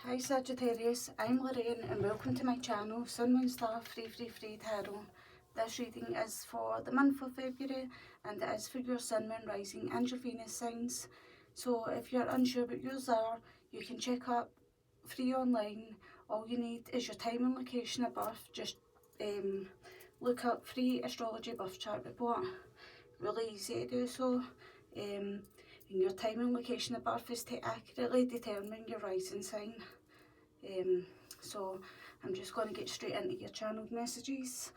Hi Sagittarius, I'm Lorraine and welcome to my channel, Sun, Moon, Star, Free Tarot. This reading is for the month of February and it is for your Sun, Moon, Rising and your Venus signs. So if you're unsure what yours are, you can check up free online. All you need is your time and location of birth. Just look up free astrology birth chart report. Really easy to do so. And your time and location of birth is to accurately determine your rising sign. So I'm just going to get straight into your channeled messages.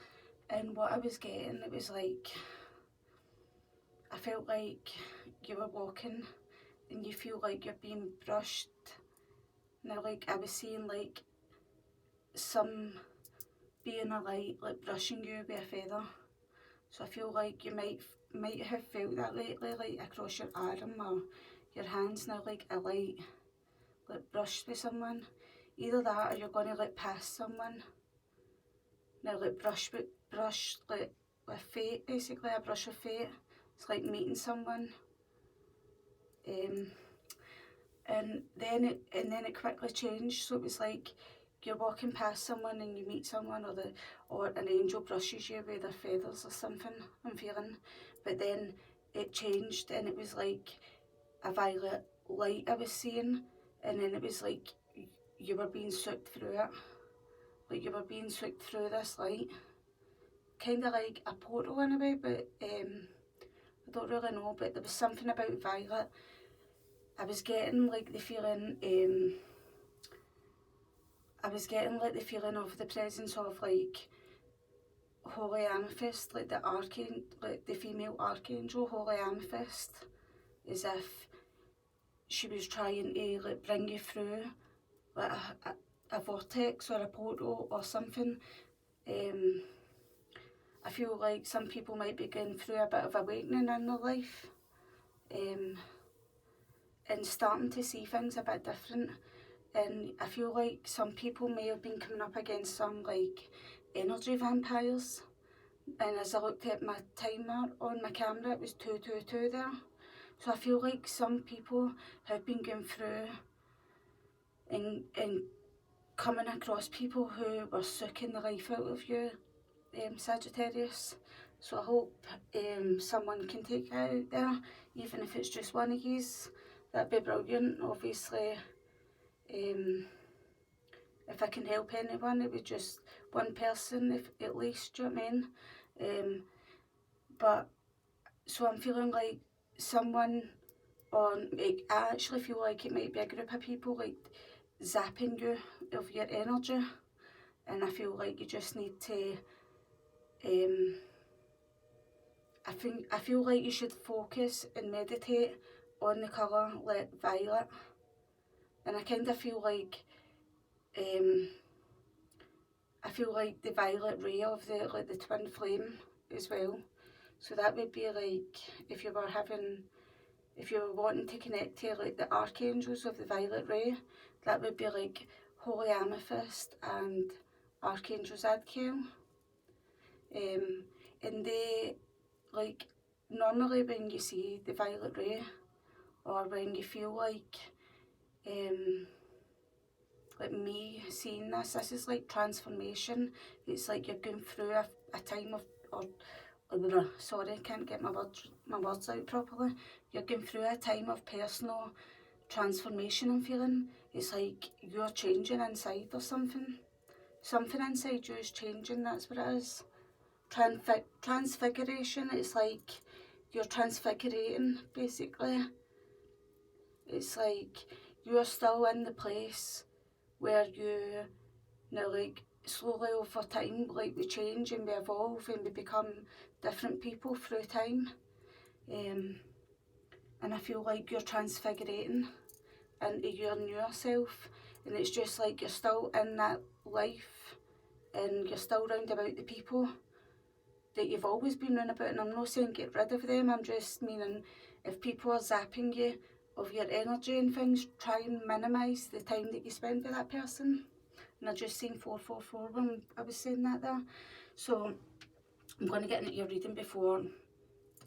And what I was getting, it was like, I felt like you were walking and you feel like you're being brushed. Now, like, I was seeing like some being a light, like brushing you with a feather. So I feel like you might have felt that lately, like across your arm or your hands. Now, like a light, like brushed with someone. Either that or you're going to like pass someone. Now, like brush like with fate, basically a brush with fate. It's like meeting someone, and then it quickly changed. So it was like you're walking past someone and you meet someone, or an angel brushes you with their feathers or something. I'm feeling, but then it changed and it was like a violet light I was seeing, and then it was like you were being sucked through it, like you were being sucked through this light. Kind of like a portal in a way, but I don't really know, but there was something about violet. I was getting like the feeling, of the presence of like Holy Amethyst, like like the female archangel, Holy Amethyst, as if she was trying to like bring you through like a vortex or a portal or something. I feel like some people might be going through a bit of awakening in their life, and starting to see things a bit different. And I feel like some people may have been coming up against some like energy vampires. And as I looked at my timer on my camera, it was 222 there. So I feel like some people have been going through and coming across people who were sucking the life out of you, Sagittarius. So I hope someone can take it out there, even if it's just one of yous. That'd be brilliant. Obviously, if I can help anyone, it was just one person, if at least, do you know what I mean? But so I'm feeling like someone I actually feel like it might be a group of people like zapping you of your energy, and I feel like you just need to I feel like you should focus and meditate on the colour like violet, and I kind of feel like the violet ray of the twin flame as well. So that would be like if you were wanting to connect to like the archangels of the violet ray, that would be like Holy Amethyst and Archangel Zadkiel. And they, like, normally when you see the violet ray, or when you feel like me seeing this is like transformation. It's like you're going through a time of, sorry, can't get my words out properly. You're going through a time of personal transformation. I'm feeling it's like you're changing inside or something. Something inside you is changing, that's what it is. Transfiguration, it's like you're transfigurating, basically. It's like you're still in the place where you know, like, slowly over time, like, we change and we evolve and we become different people through time. And I feel like you're transfigurating into your newer self, and it's just like you're still in that life and you're still round about the people that you've always been round about. And I'm not saying get rid of them, I'm just meaning if people are zapping you of your energy and things, try and minimise the time that you spend with that person. And I just seen 444 when I was saying that there. So I'm going to get into your reading before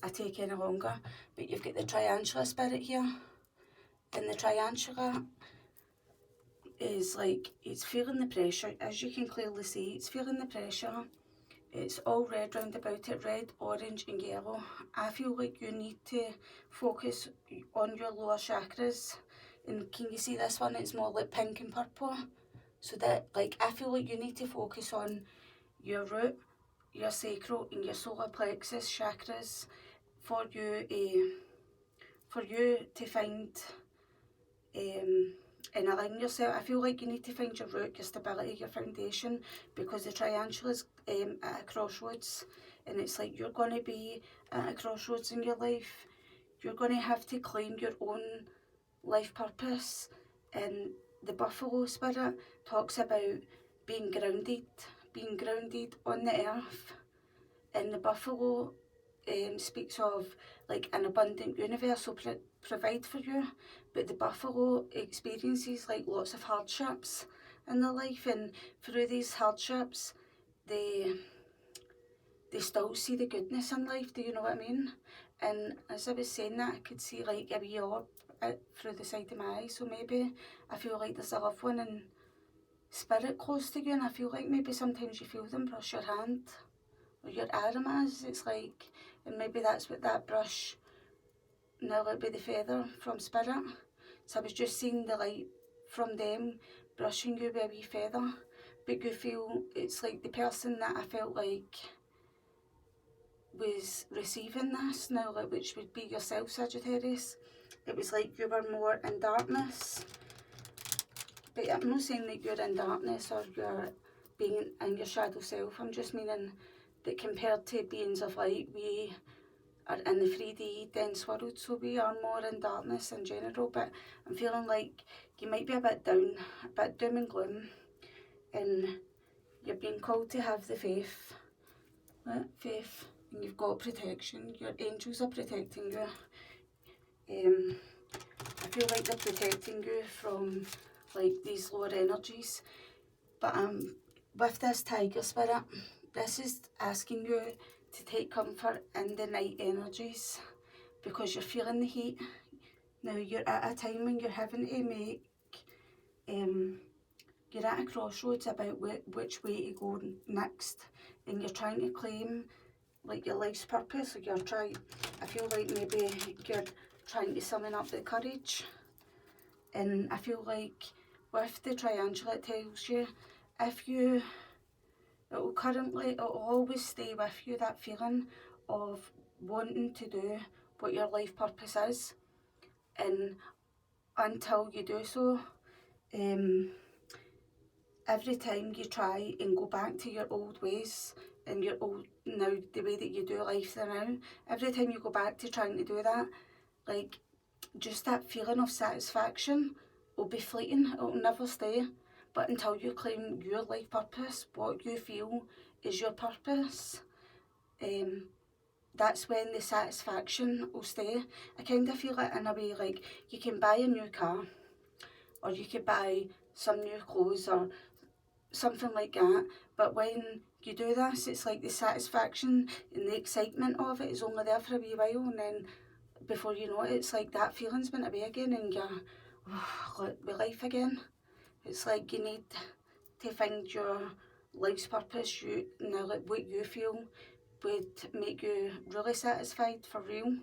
I take any longer. But you've got the triangular spirit here. And the triangular is like, it's feeling the pressure. As you can clearly see, it's feeling the pressure. It's all red round about it, red, orange and yellow. I feel like you need to focus on your lower chakras. And can you see this one? It's more like pink and purple. So that, like, I feel like you need to focus on your root, your sacral and your solar plexus chakras for you to find and align yourself. I feel like you need to find your root, your stability, your foundation, because the triangle is at a crossroads, and it's like you're going to be at a crossroads in your life. You're going to have to claim your own life purpose, and the buffalo spirit talks about being grounded on the earth, and the buffalo speaks of like an abundant universe will provide for you, but the buffalo experiences like lots of hardships in their life, and through these hardships they still see the goodness in life. Do you know what I mean? And as I was saying that, I could see like a wee orb through the side of my eye, so maybe I feel like there's a loved one in spirit close to you, and I feel like maybe sometimes you feel them brush your hand or your arm as, it's like, and maybe that's what that brush, now it be the feather from spirit. So I was just seeing the light from them brushing you with a wee feather, but you feel it's like the person that I felt like was receiving this now, like, which would be yourself, Sagittarius. It was like you were more in darkness, but I'm not saying that you're in darkness or you're being in your shadow self. I'm just meaning that compared to beings of light, we are in the 3D dense world, so we are more in darkness in general. But I'm feeling like you might be a bit down, a bit doom and gloom, and you're being called to have the faith, faith, and you've got protection. Your angels are protecting you. I feel like they're protecting you from like these lower energies. But with this tiger spirit, this is asking you to take comfort in the night energies, because you're feeling the heat. Now you're at a time when you're having to make, you're at a crossroads about which way to go next, and you're trying to claim like your life's purpose, or I feel like maybe you're trying to summon up the courage. And I feel like with the triangle, it tells you, it will always stay with you, that feeling of wanting to do what your life purpose is, and until you do so, every time you try and go back to your old ways and the way that you do life now, every time you go back to trying to do that, like, just that feeling of satisfaction will be fleeting, it will never stay. But until you claim your life purpose, what you feel is your purpose, that's when the satisfaction will stay. I kind of feel it in a way like you can buy a new car, or you could buy some new clothes or something like that, but when you do this, it's like the satisfaction and the excitement of it is only there for a wee while, and then before you know it, it's like that feeling's went away again, and you're with life again. It's like you need to find your life's purpose, like what you feel would make you really satisfied for real.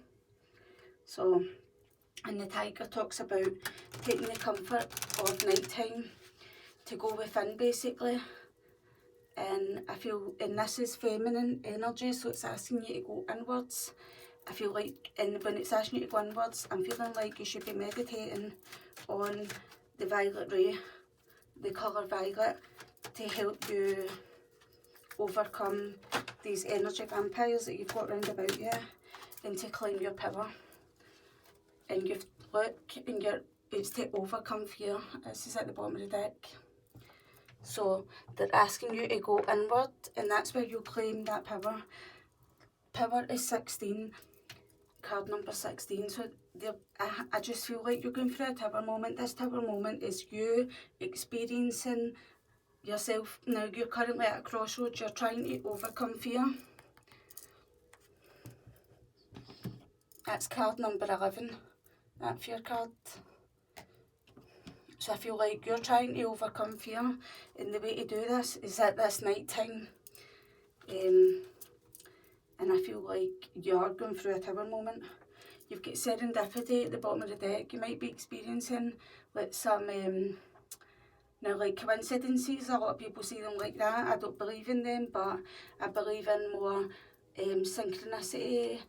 So, and the tiger talks about taking the comfort of nighttime to go within, basically. And I feel, and this is feminine energy, so it's asking you to go inwards. I feel like, and when it's asking you to go inwards, I'm feeling like you should be meditating on the violet ray, the colour violet, to help you overcome these energy vampires that you've got round about you, and to claim your power. And it's to overcome fear. This is at the bottom of the deck. So they're asking you to go inward, and that's where you claim that power. Power is 16, card number 16. So I just feel like you're going through a tower moment. This tower moment is you experiencing yourself. Now you're currently at a crossroads, you're trying to overcome fear. That's card number 11, that fear card. So I feel like you're trying to overcome fear, and the way to do this is at this night time. And I feel like you're going through a tower moment. You've got serendipity at the bottom of the deck. You might be experiencing like some now, like coincidences. A lot of people see them like that. I don't believe in them, but I believe in more synchronicity.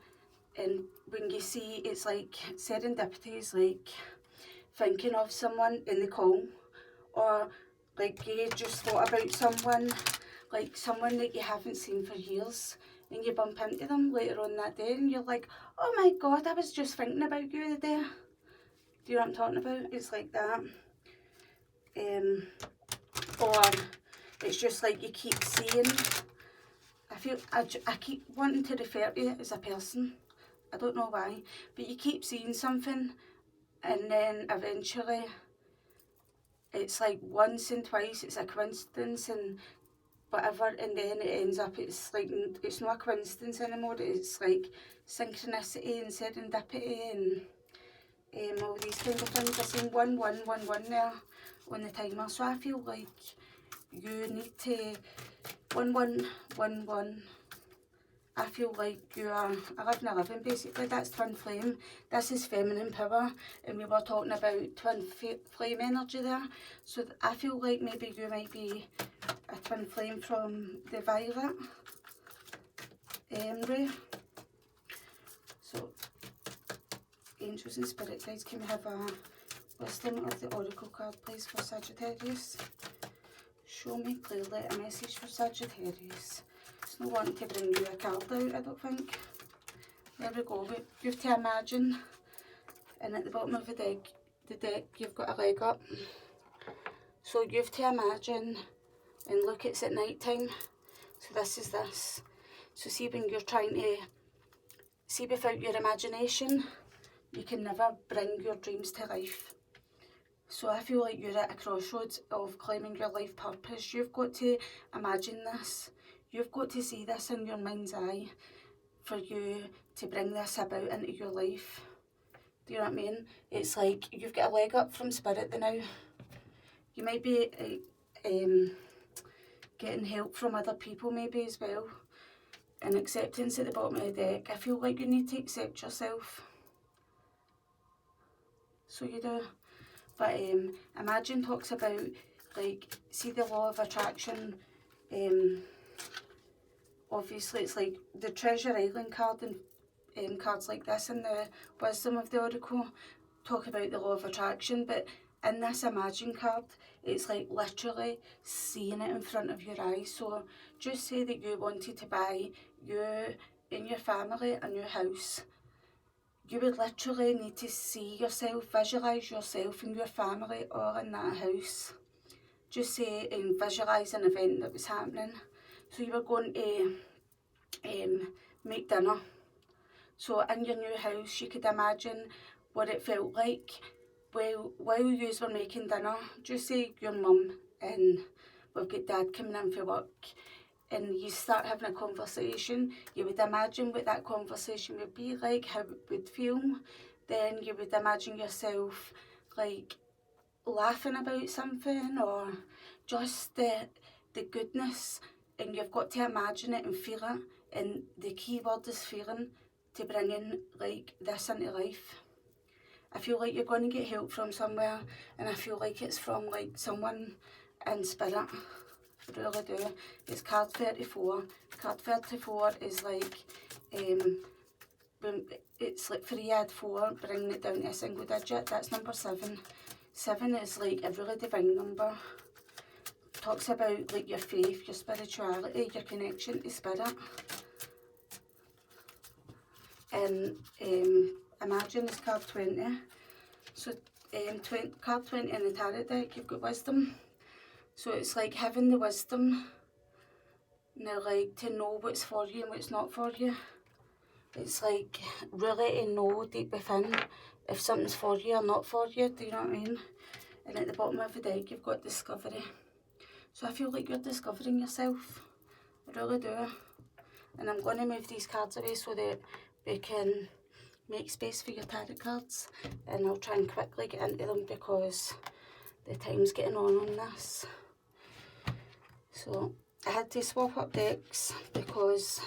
And when you see, it's like serendipity is like thinking of someone in the call, or like you just thought about someone, like someone that you haven't seen for years, and you bump into them later on that day and you're like, oh my god, I was just thinking about you the day. Do you know what I'm talking about? It's like that. Or it's just like you keep seeing, I keep wanting to refer to it as a person. I don't know why, but you keep seeing something and then eventually it's like once and twice it's a coincidence and whatever, and then it ends up, it's like, it's not a coincidence anymore, it's like synchronicity and serendipity and all these kind of things. I'm saying 1111 there on the timer, so I feel like you need to 1111. I feel like you are 1111 basically. That's twin flame. This is feminine power, and we were talking about twin flame energy there. So I feel like maybe you might be a twin flame from the violet ray. So angels and spirit guides, can we have a wisdom of the oracle card please for Sagittarius? Show me clearly a message for Sagittarius. It's not wanting to bring you a card out, I don't think. There we go. You have to imagine, and at the bottom of the deck you've got a leg up. So you have to imagine and look, it's at night time. So this is this. So see, when you're trying to see without your imagination, you can never bring your dreams to life. So I feel like you're at a crossroads of claiming your life purpose. You've got to imagine this. You've got to see this in your mind's eye for you to bring this about into your life. Do you know what I mean? It's like you've got a leg up from spirit now. You might be getting help from other people maybe as well. And acceptance at the bottom of the deck. I feel like you need to accept yourself. So you do. But imagine talks about, like, see the law of attraction. Obviously it's like the Treasure Island card and cards like this and the Wisdom of the Oracle talk about the law of attraction, but in this Imagine card it's like literally seeing it in front of your eyes. So just say that you wanted to buy you and your family a new house. You would literally need to see yourself, visualise yourself and your family all in that house. Just say and visualise an event that was happening. So you were going to make dinner. So in your new house you could imagine what it felt like while you were making dinner. Just say your mum and we've got dad coming in for work, and you start having a conversation. You would imagine what that conversation would be like, how it would feel. Then you would imagine yourself like laughing about something or just the goodness, and you've got to imagine it and feel it, and the key word is feeling, to bring in like this into life. I feel like you're going to get help from somewhere, and I feel like it's from like someone in spirit. I really do. It's card 34. Card 34 is like, when it's like 3 add 4, bringing it down to a single digit. That's number 7. 7 is like a really divine number. Talks about like your faith, your spirituality, your connection to spirit. And Imagine is card 20. So card 20 in the tarot deck, you've got wisdom. So it's like having the wisdom now, like to know what's for you and what's not for you. It's like really to know deep within if something's for you or not for you. Do you know what I mean? And at the bottom of the deck you've got discovery. So I feel like you're discovering yourself. I really do. And I'm going to move these cards away so that we can make space for your tarot cards, and I'll try and quickly get into them because the time's getting on this. So I had to swap up decks because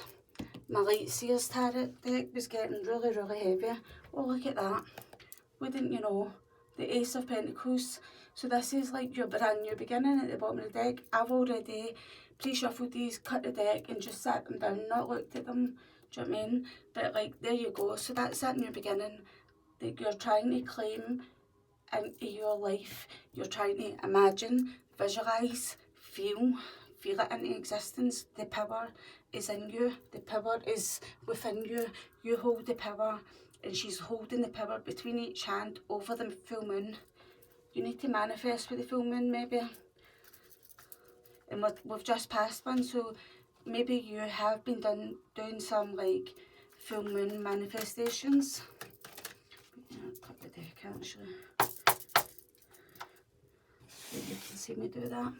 my Light Seers Tarot deck was getting really, really heavy. Oh, look at that. Wouldn't you know? The Ace of Pentacles. So this is like your brand new beginning at the bottom of the deck. I've already pre-shuffled these, cut the deck and just sat them down, not looked at them. Do you know what I mean? But like, there you go. So that's that new beginning that you're trying to claim into your life. You're trying to imagine, visualise, feel it into existence. The power is in you. The power is within you. You hold the power, and she's holding the power between each hand over the full moon. You need to manifest with the full moon, maybe. And we've just passed one, so maybe you have been doing some like full moon manifestations. Cut the deck actually. So you can see me do that.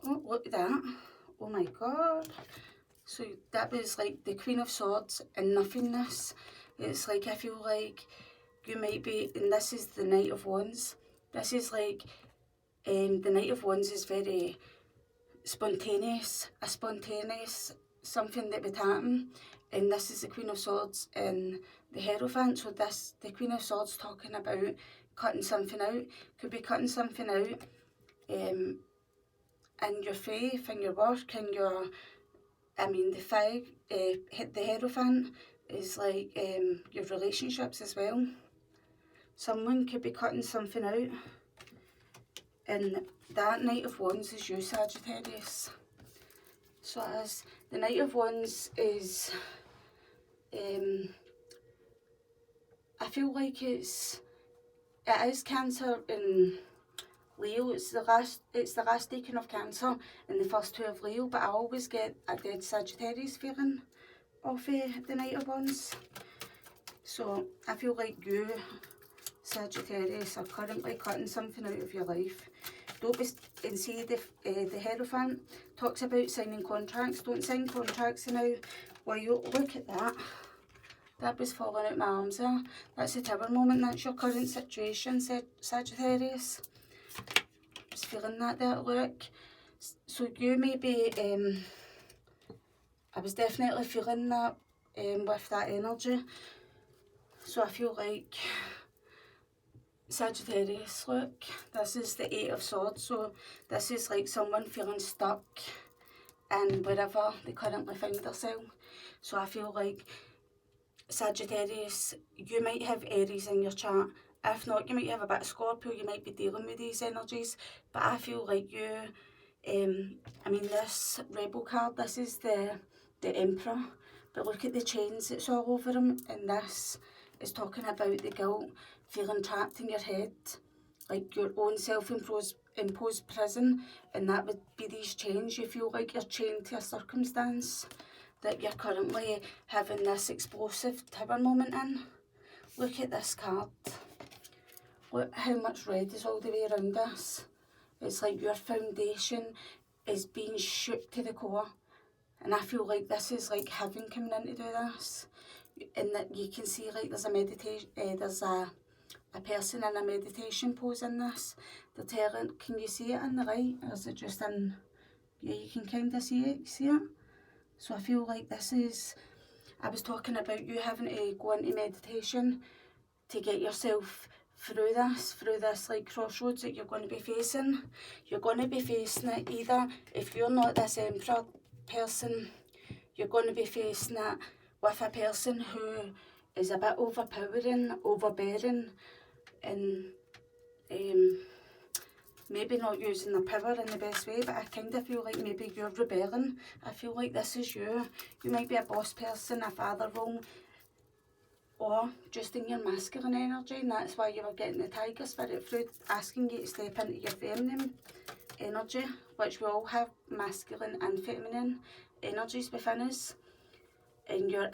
Oh, look at that. Oh my god. So that was like the Queen of Swords and nothingness. It's like, I feel like you might be, and this is the Knight of Wands. This is like, the Knight of Wands is very spontaneous, something that would happen. And this is the Queen of Swords and the Hierophant. So this, the Queen of Swords talking about cutting something out. Could be cutting something out in your faith, in your work, in your, I mean, the five, the Hierophant is like your relationships as well. Someone could be cutting something out, and that Knight of Wands is you, Sagittarius. So as the Knight of Wands is, I feel like it is Cancer in Leo. It's the last decan of Cancer and the first two of Leo, but I always get a dead Sagittarius feeling of the Knight of Wands. So I feel like you, Sagittarius, are currently cutting something out of your life. Don't be, and see the Hierophant talks about signing contracts. Don't sign contracts now. Well, you look at that. That was falling out my arms there. That's the Tower moment. That's your current situation, Sagittarius. I was feeling that there, look. So you may be, I was definitely feeling that with that energy. So I feel like, Sagittarius, look, this is the Eight of Swords. So this is like someone feeling stuck in wherever they currently find themselves. So I feel like, Sagittarius, you might have Aries in your chart. If not, you might have a bit of Scorpio. You might be dealing with these energies. But I feel like you, I mean, this Rebel card, this is the Emperor. But look at the chains that's all over him. And this is talking about the guilt, feeling trapped in your head. Like your own self-imposed prison. And that would be these chains. You feel like you're chained to a circumstance that you're currently having this explosive Tower moment in. Look at this card. Look how much red is all the way around this. It's like your foundation is being shook to the core. And I feel like this is like heaven coming in to do this. And that you can see like there's a meditation, there's a person in a meditation pose in this. They're telling, can you see it in the light? Or is it just in, yeah, you can kind of see it, see it? So I feel like this is, I was talking about you having to go into meditation to get yourself through this like crossroads that you're going to be facing. You're going to be facing it either, if you're not this Emperor person, you're going to be facing it with a person who is a bit overpowering, overbearing, and maybe not using the power in the best way, but I kind of feel like maybe you're rebelling. I feel like this is you. You might be a boss person, a father role, or just in your masculine energy, and that's why you were getting the Tiger Spirit through, asking you to step into your feminine energy, which we all have masculine and feminine energies within us. And your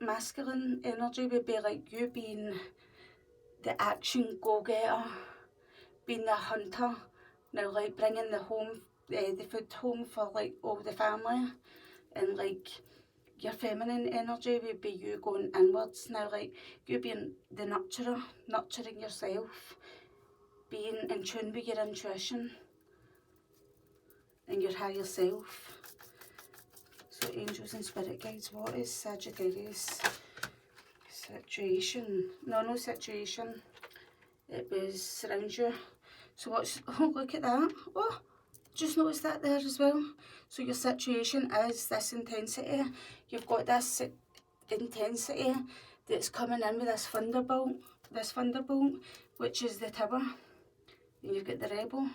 masculine energy would be like you being the action go-getter, being the hunter, now like bringing the food home for like all the family, and like your feminine energy would be you going inwards now, like you being the nurturer, nurturing yourself, being in tune with your intuition and your higher self. So angels and spirit guides, what is Sagittarius situation? No situation. It was surround you. So what's, oh look at that. Oh, just noticed that there as well. So your situation is this intensity. You've got this intensity that's coming in with this thunderbolt, which is the Tower. And you've got the Rebel.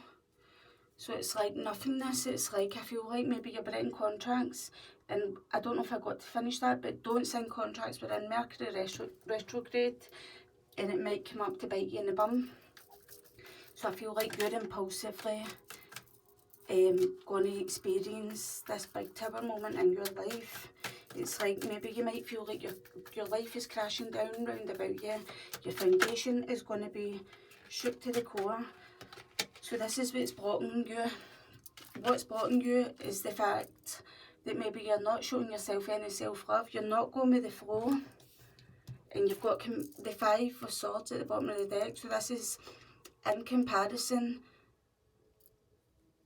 So it's like nothingness. It's like, I feel like maybe you're breaking contracts, and I don't know if I got to finish that, but don't sign contracts within Mercury retrograde, and it might come up to bite you in the bum. So I feel like you're impulsively going to experience this big Tower moment in your life. It's like maybe you might feel like your life is crashing down round about you. Your foundation is going to be shook to the core. So this is what's blocking you. What's blocking you is the fact that maybe you're not showing yourself any self-love. You're not going with the flow. And you've got the Five of Swords at the bottom of the deck. So this is in comparison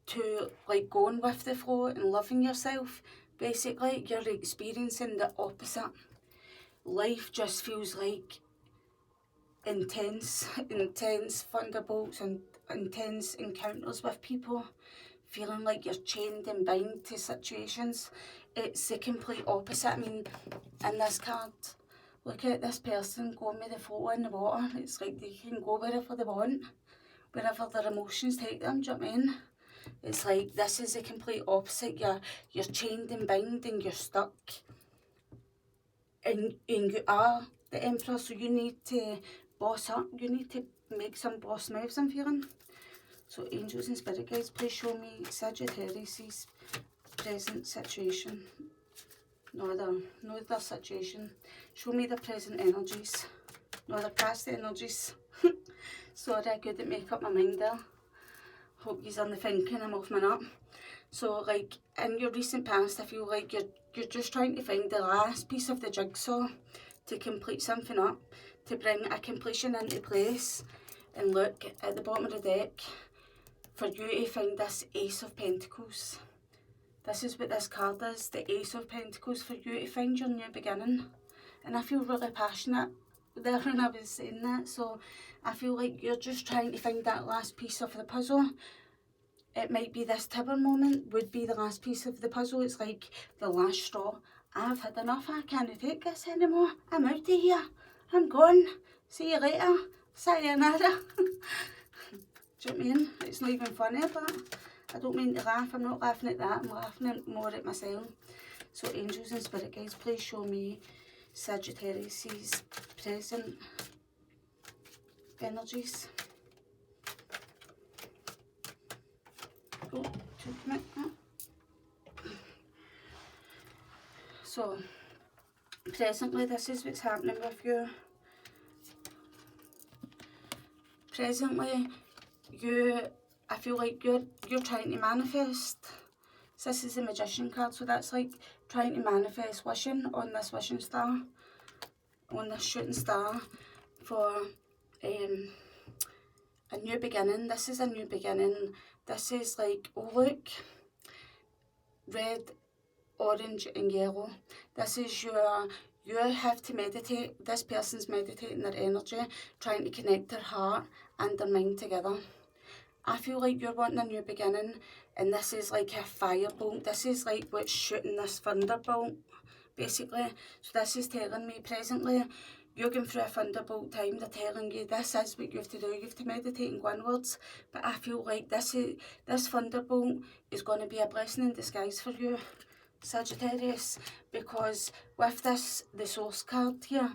to like going with the flow and loving yourself. Basically, you're experiencing the opposite. Life just feels like intense thunderbolts and intense encounters with people, feeling like you're chained and bound to situations. It's the complete opposite. I mean, in this card, look at this person going with the flow in the water. It's like they can go wherever they want, wherever their emotions take them, do you know what I mean? It's like this is the complete opposite. You're chained and bound and you're stuck. And you are the Emperor, so you need to boss up. You need to make some boss moves, I'm feeling. So angels and spirit guides, please show me Sagittarius' present situation. No their situation. Show me the present energies. No, their past energies. Sorry, I couldn't make up my mind there. Hope you're on the thinking, I'm off my nut. So like in your recent past, I feel like you're just trying to find the last piece of the jigsaw to complete something up, to bring a completion into place. And look at the bottom of the deck, for you to find this Ace of Pentacles. This is what this card is, the Ace of Pentacles, for you to find your new beginning. And I feel really passionate there when I was saying that. So I feel like you're just trying to find that last piece of the puzzle. It might be this Tower moment would be the last piece of the puzzle. It's like the last straw. I've had enough. I can't take this anymore. I'm out of here. I'm gone. See you later. Sayonara. Do you know what I mean? It's not even funny, but I don't mean to laugh. I'm not laughing at that. I'm laughing more at myself. So angels and spirit guides, please show me Sagittarius' present energies. Oh, took me. So presently, this is what's happening with you. Presently, I feel like you're trying to manifest. This is the Magician card, so that's like trying to manifest wishing on this wishing star, on this shooting star, for a new beginning. This is a new beginning. This is like, oh look, red, orange and yellow. This is you have to meditate. This person's meditating their energy, trying to connect their heart and their mind together. I feel like you're wanting a new beginning, and this is like a firebolt. This is like what's shooting this thunderbolt, basically. So this is telling me presently, you're going through a thunderbolt time. They're telling you this is what you have to do. You have to meditate and go inwards. But I feel like this thunderbolt is going to be a blessing in disguise for you, Sagittarius, because with this, the source card here,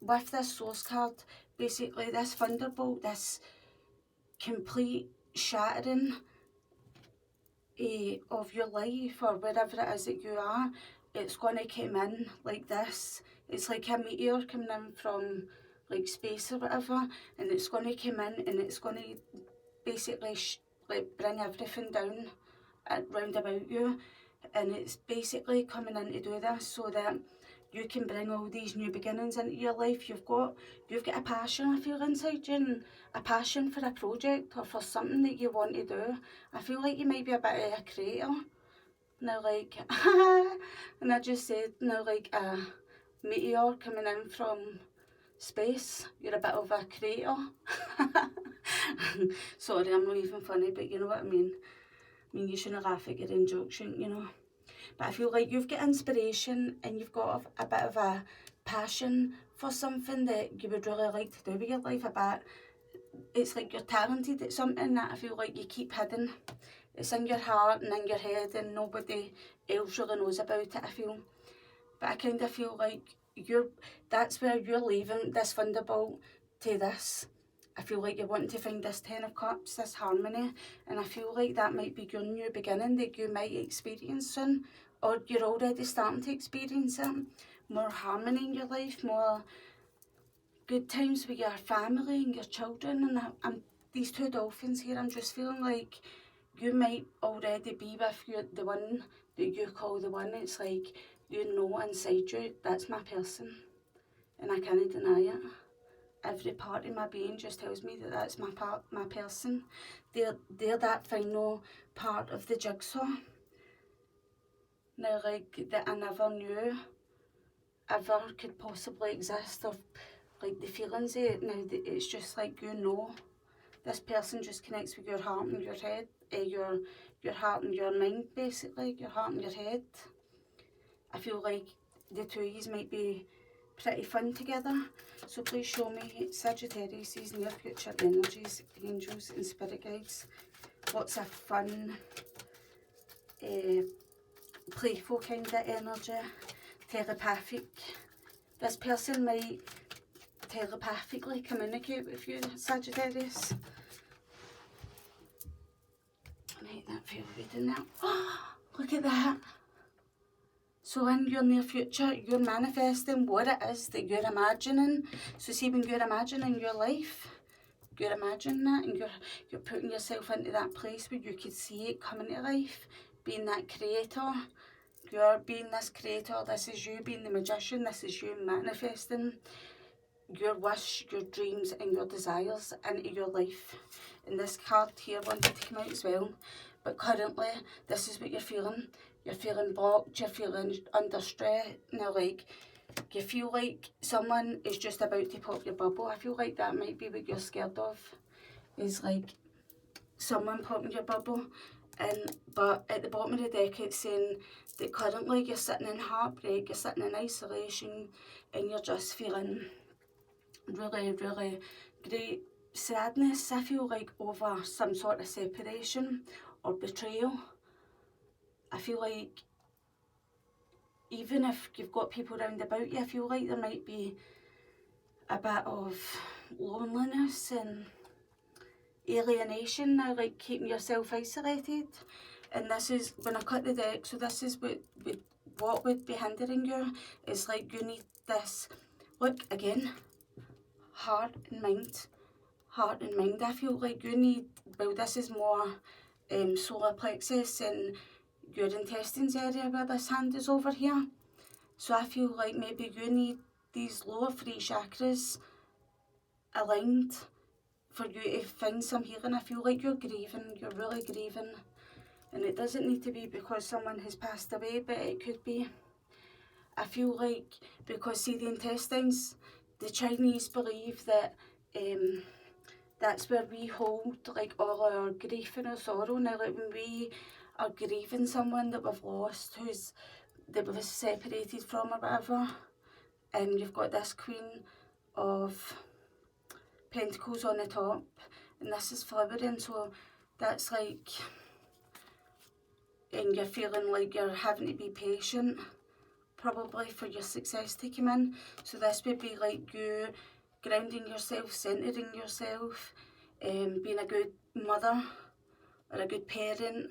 with this source card, basically this thunderbolt, this complete shattering of your life or wherever it is that you are, it's going to come in like this. It's like a meteor coming in from like space or whatever, and it's going to come in and it's going to basically like bring everything down round about you. and it's basically coming in to do this so that you can bring all these new beginnings into your life. You've got a passion, I feel, inside you, and a passion for a project or for something that you want to do. I feel like you might be a bit of a creator. Now, like, and I just said, now, like a meteor coming in from space, you're a bit of a creator. Sorry, I'm not even funny, but you know what I mean. I mean, you shouldn't laugh at your own jokes, shouldn't you know? But I feel like you've got inspiration and you've got a bit of a passion for something that you would really like to do with your life. It's like you're talented at something that I feel like you keep hidden. It's in your heart and in your head and nobody else really knows about it, I feel. But I kind of feel like that's where you're leaving this Thunderbolt to this. I feel like you're wanting to find this Ten of Cups, this harmony, and I feel like that might be your new beginning that you might experience soon, or you're already starting to experience it. More harmony in your life, more good times with your family and your children, and these two dolphins here, I'm just feeling like you might already be with the one that you call the one. It's like, you know inside you, that's my person, and I can't deny it. Every part of my being just tells me that that's my person. They're that final part of the jigsaw. Now, like, that I never knew ever could possibly exist, or like the feelings of it. Now, it's just like, you know, this person just connects with your heart and your head, your heart and your mind, basically, your heart and your head. I feel like the two of you might be pretty fun together. So please show me, Sagittarius, these near future energies, angels and spirit guides. Lots of fun, playful kind of energy, telepathic. This person might telepathically communicate with you, Sagittarius. Right, that feels good in there. Oh, look at that. So in your near future, you're manifesting what it is that you're imagining. So see, when you're imagining your life, you're imagining that, and you're putting yourself into that place where you could see it coming to life, being that creator. You're being this creator. This is you being the magician. This is you manifesting your wish, your dreams and your desires into your life. And this card here wanted to come out as well, but currently this is what you're feeling. You're feeling blocked, you're feeling under stress. Now, like, you feel like someone is just about to pop your bubble. I feel like that might be what you're scared of, is like someone popping your bubble. But at the bottom of the deck it's saying that currently you're sitting in heartbreak, you're sitting in isolation, and you're just feeling really, really great sadness, I feel like, over some sort of separation or betrayal. I feel like even if you've got people round about you, I feel like there might be a bit of loneliness and alienation now, like keeping yourself isolated. And this is, when I cut the deck, so this is what would be hindering you, is like you need this, look again, heart and mind. I feel like you need, well, this is more solar plexus and your intestines area where this hand is over here. So I feel like maybe you need these lower three chakras aligned for you to find some healing. I feel like you're grieving, you're really grieving. And it doesn't need to be because someone has passed away, but it could be. I feel like, because see, the intestines, the Chinese believe that that's where we hold like all our grief and our sorrow. Now, like when we are grieving someone that we've lost, that we've separated from or whatever, and you've got this Queen of Pentacles on the top, and this is flowering, so that's like, and you're feeling like you're having to be patient probably for your success to come in. So this would be like you grounding yourself, centering yourself, being a good mother or a good parent,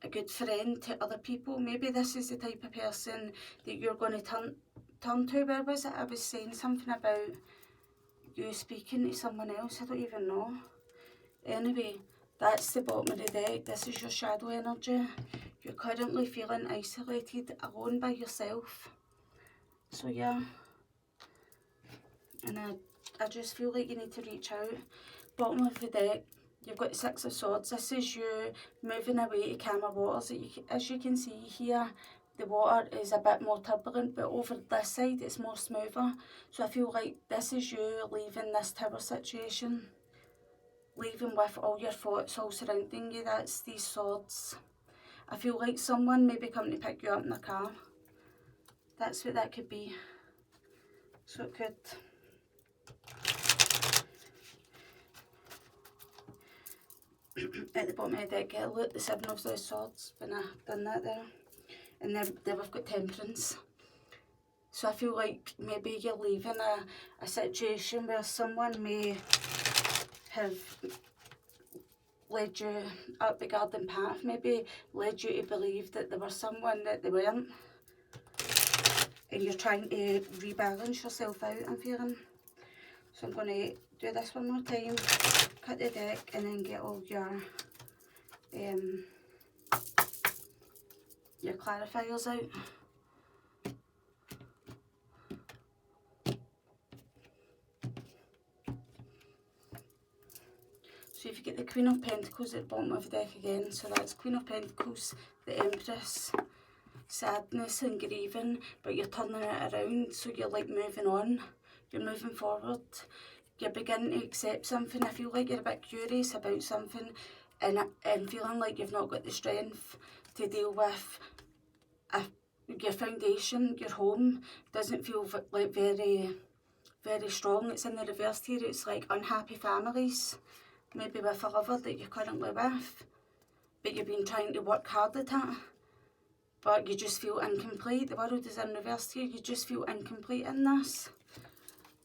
a good friend to other people. Maybe this is the type of person that you're going to turn to. Where was it? I was saying something about you speaking to someone else. I don't even know. Anyway, That's the bottom of the deck. This is your shadow energy. You're currently feeling isolated, alone by yourself. So yeah, and I just feel like you need to reach out. Bottom of the deck, you've got the Six of Swords. This is you moving away to calmer waters. As you can see here, the water is a bit more turbulent, but over this side it's more smoother. So I feel like this is you leaving this tower situation, leaving with all your thoughts all surrounding you. That's these swords. I feel like someone may be coming to pick you up in a car. That's what that could be. So it could. At the bottom of the deck, get a look at the Seven of those Swords when I done that there. And then we've got Temperance. So I feel like maybe you're leaving a situation where someone may have led you up the garden path, maybe led you to believe that there was someone that they weren't. And you're trying to rebalance yourself out, I'm feeling. So I'm going to do this one more time, cut the deck, and then get all your clarifiers out. So if you get the Queen of Pentacles at the bottom of the deck again, so that's Queen of Pentacles, the Empress, sadness and grieving, but you're turning it around, so you're like moving on, you're moving forward, you're beginning to accept something. I feel like you're a bit curious about something and feeling like you've not got the strength to deal with your foundation, your home doesn't feel like very strong. It's in the reverse here, it's like unhappy families, maybe with a lover that you're currently with, but you've been trying to work hard at it, but you just feel incomplete. The world is in reverse here, you just feel incomplete in this.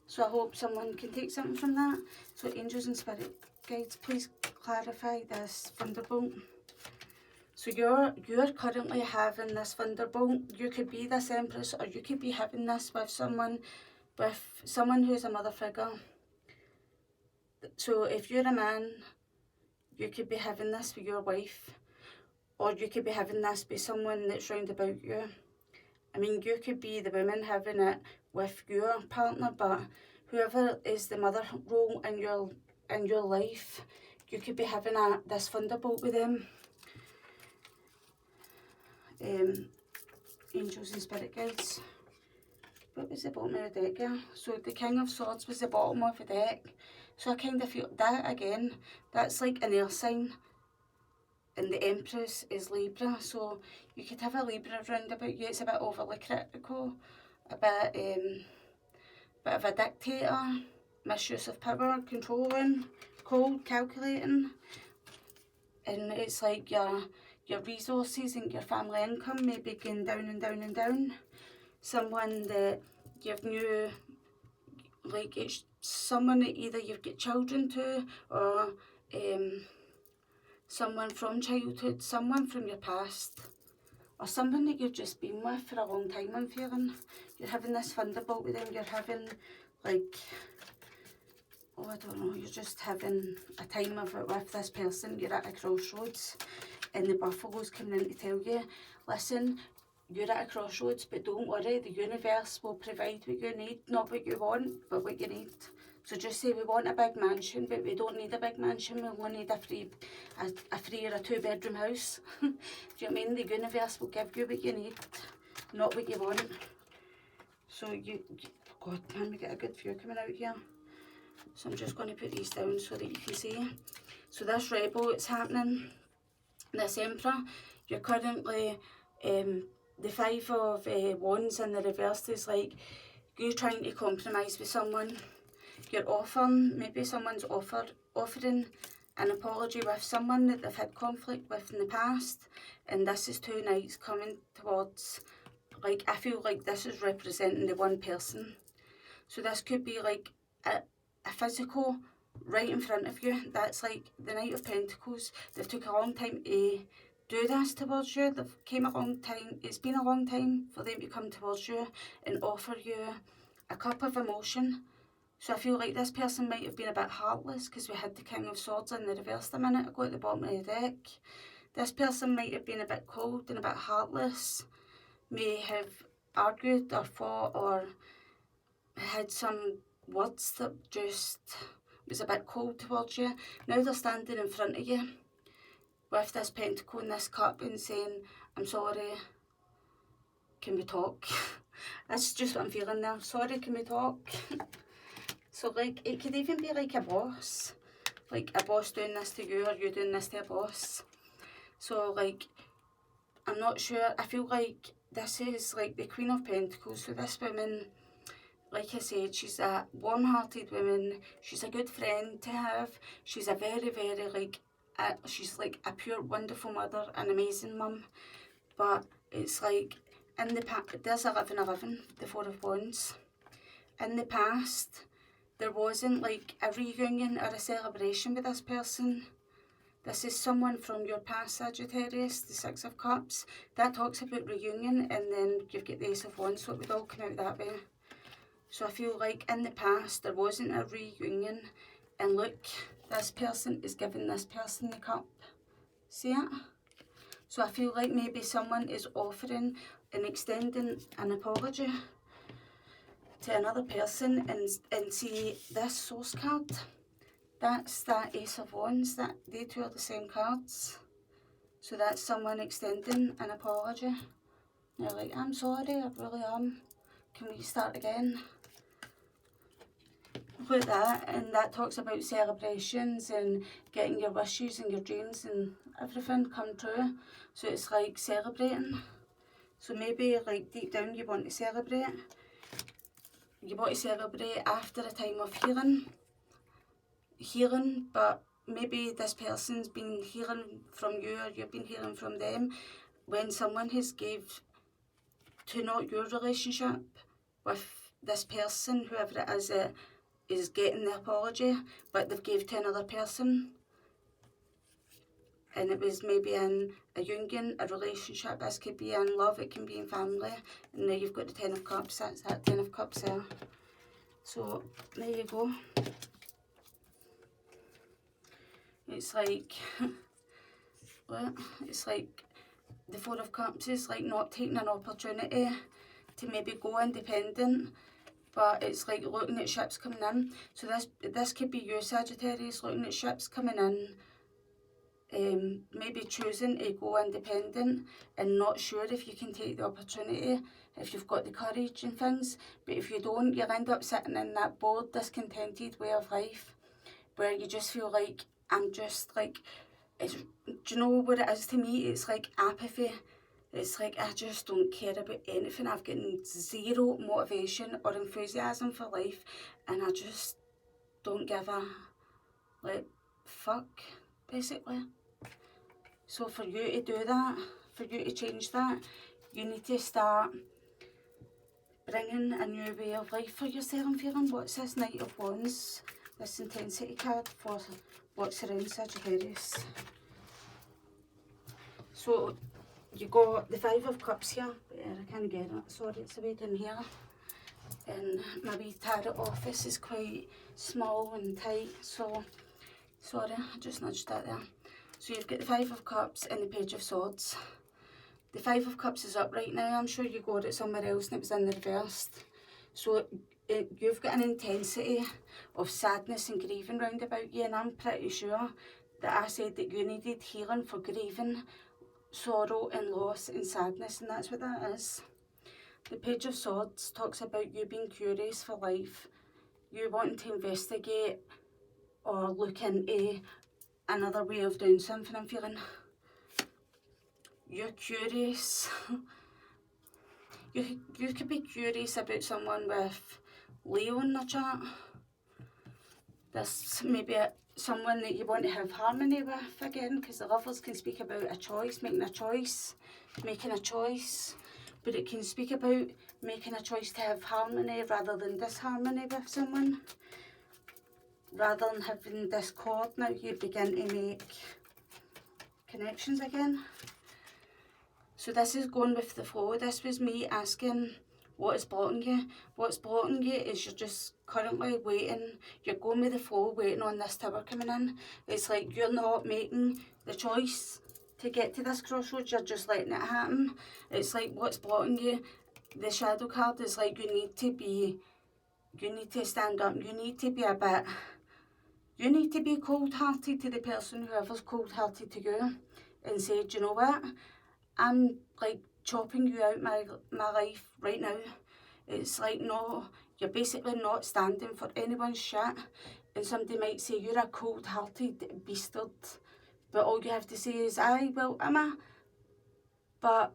So I hope someone can take something from that. So angels and spirit guides, please clarify this thunderbolt. So you're currently having this thunderbolt. You could be this Empress, or you could be having this with someone who's a mother figure. So if you're a man, you could be having this with your wife, or you could be having this with someone that's round about you. I mean, you could be the woman having it with your partner, but whoever is the mother role in your life, you could be having this thunderbolt with them. Angels and spirit guides. What was the bottom of the deck here? So the King of Swords was the bottom of the deck. So I kind of feel that again, that's like an air sign. And the Empress is Libra, so you could have a Libra around about you. It's a bit overly critical, a bit of a dictator, misuse of power, controlling, cold, calculating. And it's like your resources and your family income may be going down and down and down. Someone that you've knew, like it's someone that either you've got children to, or someone from childhood, someone from your past, or someone that you've just been with for a long time, I'm feeling. You're having this thunderbolt with them, you're having like, oh I don't know, you're just having a time of it with this person. You're at a crossroads and the buffalo's coming in to tell you, listen, you're at a crossroads, but don't worry, the universe will provide what you need, not what you want, but what you need. So just say, we want a big mansion, but we don't need a big mansion, we only need a free or a 2-bedroom house. Do you know what I mean? The universe will give you what you need, not what you want. So God, man, we get a good view coming out here. So I'm just going to put these down so that you can see. So this rebel, it's happening. This Emperor, you're currently, the Five of Wands in the reverse is like you trying to compromise with someone. You're offering, maybe someone's offering an apology with someone that they've had conflict with in the past, and this is 2 knights coming towards, like I feel like this is representing the one person. So this could be like a physical right in front of you. That's like the Knight of Pentacles. They've took a long time to do this towards you. They've came a long time. It's been a long time for them to come towards you and offer you a cup of emotion, So I feel like this person might have been a bit heartless because we had the King of Swords in the reverse a minute ago at the bottom of the deck. This person might have been a bit cold and a bit heartless, may have argued or fought or had some words that just was a bit cold towards you. Now they're standing in front of you with this pentacle and this cup and saying, I'm sorry, can we talk? That's just what I'm feeling there. Sorry, can we talk? So like, it could even be like a boss doing this to you or you doing this to a boss. So like, I'm not sure, I feel like this is like the Queen of Pentacles. So this woman, like I said, she's a warm-hearted woman, she's a good friend to have, she's a very, very like, she's like a pure wonderful mother, an amazing mum. But it's like, in the past, there's 1111, the Four of Wands. In the past, there wasn't like a reunion or a celebration with this person. This is someone from your past, Sagittarius, the Six of Cups. That talks about reunion, and then you've got the Ace of Wands, so it would all come out that way. So I feel like in the past, there wasn't a reunion, and look, this person is giving this person the cup. See it? So I feel like maybe someone is offering and extending an apology to another person, and see this Source card, that's that Ace of Wands, that they two are the same cards. So that's someone extending an apology. They're like, I'm sorry, I really am, can we start again? Like that, and that talks about celebrations and getting your wishes and your dreams and everything come true. So it's like celebrating. So maybe like deep down you want to celebrate. You want to celebrate after a time of healing, but maybe this person's been healing from you or you've been healing from them. When someone has gave to not your relationship with this person, whoever it is getting the apology, but they've gave to another person, and it was maybe in a union, a relationship. This could be in love, it can be in family, and now you've got the Ten of Cups. That's that Ten of Cups there. So there you go. It's like what? It's like the Four of Cups is like not taking an opportunity to maybe go independent, but it's like looking at ships coming in. So this could be you, Sagittarius, looking at ships coming in, maybe choosing to go independent and not sure if you can take the opportunity, if you've got the courage and things. But if you don't, you'll end up sitting in that bored, discontented way of life where you just feel like, I'm just like, do you know what it is to me? It's like apathy. It's like, I just don't care about anything. I've got zero motivation or enthusiasm for life, and I just don't give a like fuck, basically. So for you to do that, for you to change that, you need to start bringing a new way of life for yourself. I'm feeling, what's this Knight of Wands, this intensity card for what's around Sagittarius? So you got the Five of Cups here, but I can't get it, sorry, it's away down here. And my wee tarot office is quite small and tight, so sorry, I just nudged that there. So you've got the Five of Cups and the Page of Swords. The Five of Cups is up right now. I'm sure you got it somewhere else and it was in the reversed. So you've got an intensity of sadness and grieving round about you, and I'm pretty sure that I said that you needed healing for grieving, sorrow and loss and sadness, and that's what that is. The Page of Swords talks about you being curious for life, you wanting to investigate or look into another way of doing something. I'm feeling you're curious. You could be curious about someone with Leo in the chart. This may be someone that you want to have harmony with again, because the Lovers can speak about a choice, making a choice, but it can speak about making a choice to have harmony rather than disharmony with someone. Rather than having discord, now you begin to make connections again. So this is going with the flow. This was me asking What is blocking you? What's blocking you is you're just currently waiting, you're going with the flow, waiting on this tower coming in. It's like you're not making the choice to get to this crossroads, you're just letting it happen. It's like what's blocking you, the shadow card is like you need to stand up, you need to be a bit, you need to be cold-hearted to the person, whoever's cold-hearted to you, and say, do you know what, I'm like chopping you out my life right now. It's like, no, you're basically not standing for anyone's shit, and somebody might say you're a cold-hearted bastard, but all you have to say is, aye, well, am I? But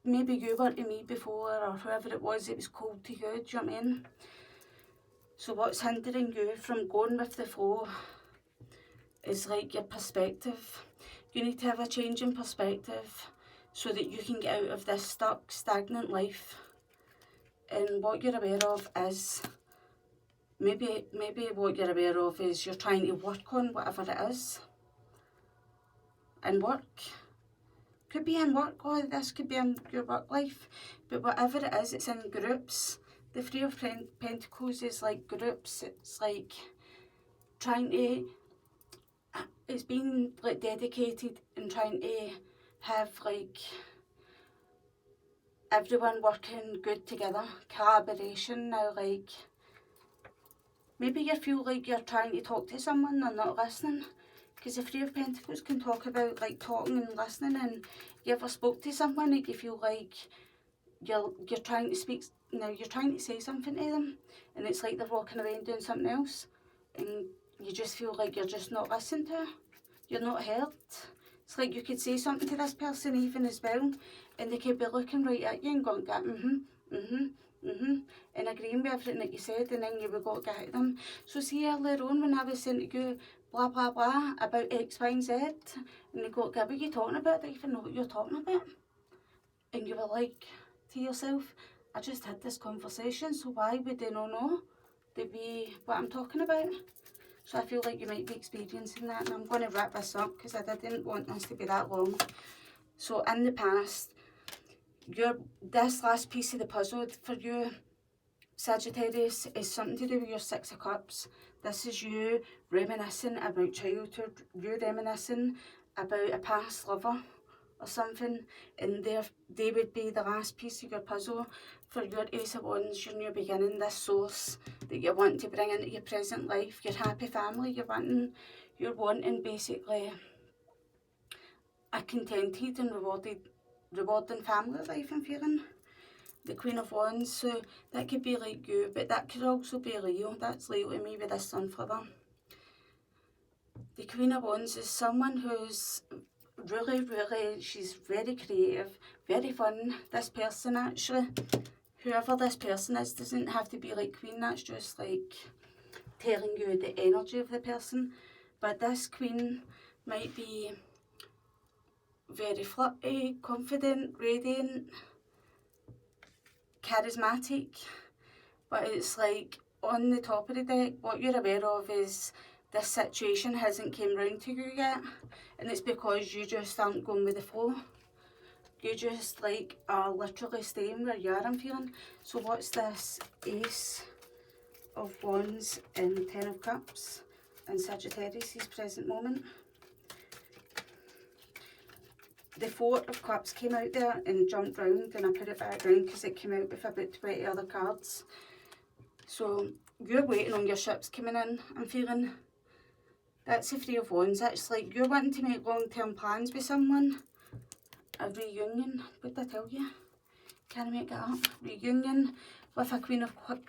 maybe you were to me before, or whoever it was cold to you, do you know what I mean? So what's hindering you from going with the flow is like your perspective. You need to have a change in perspective so that you can get out of this stuck, stagnant life. And what you're aware of is, maybe what you're aware of is you're trying to work on whatever it is. In work. Could be in work, or this could be in your work life. But whatever it is, it's in groups. The Three of Pentacles is like groups. It's like trying to, it's been like dedicated and trying to have like everyone working good together, collaboration now. Like maybe you feel like you're trying to talk to someone, they're not listening, because the Three of Pentacles can talk about like talking and listening. And you ever spoke to someone that you feel like you're trying to speak, now you're trying to say something to them, and it's like they're walking away and doing something else, and you just feel like you're just not listened to, you're not heard. It's like you could say something to this person even as well, and they could be looking right at you and going, and agreeing with everything that you said, and then you would go get at them. So see earlier on when I was saying to you, blah blah blah about X, Y and Z, and you go, what are you talking about? I don't even know what you're talking about. And you were like to yourself, I just had this conversation, so why would they not know what I'm talking about? So I feel like you might be experiencing that, and I'm going to wrap this up because I didn't want this to be that long. So in the past, this last piece of the puzzle for you, Sagittarius, is something to do with your Six of Cups. This is you reminiscing about childhood, you reminiscing about a past lover or something, and they would be the last piece of your puzzle for your Ace of Wands, your new beginning, this source that you're wanting to bring into your present life, your happy family. You're wanting basically a contented and rewarding family life, I'm feeling. The Queen of Wands, so that could be like you, but that could also be Leo. That's Leo to me with this sunflower. The Queen of Wands is someone who's really, she's very creative, very fun. This person actually, whoever this person is, doesn't have to be like Queen, that's just like telling you the energy of the person. But this Queen might be very flirty, confident, radiant, charismatic, but it's like on the top of the deck, what you're aware of is this situation hasn't came round to you yet, and it's because you just aren't going with the flow. You just like are literally staying where you are, I'm feeling. So what's this Ace of Wands and Ten of Cups in Sagittarius' present moment? The Four of Cups came out there and jumped round, and I put it back round because it came out with about 20 other cards. So you're waiting on your ships coming in, I'm feeling. That's the Three of Wands. That's like you're wanting to make long-term plans with someone. A reunion. What did I tell you? Can't make it up. Reunion with a Queen of Cups.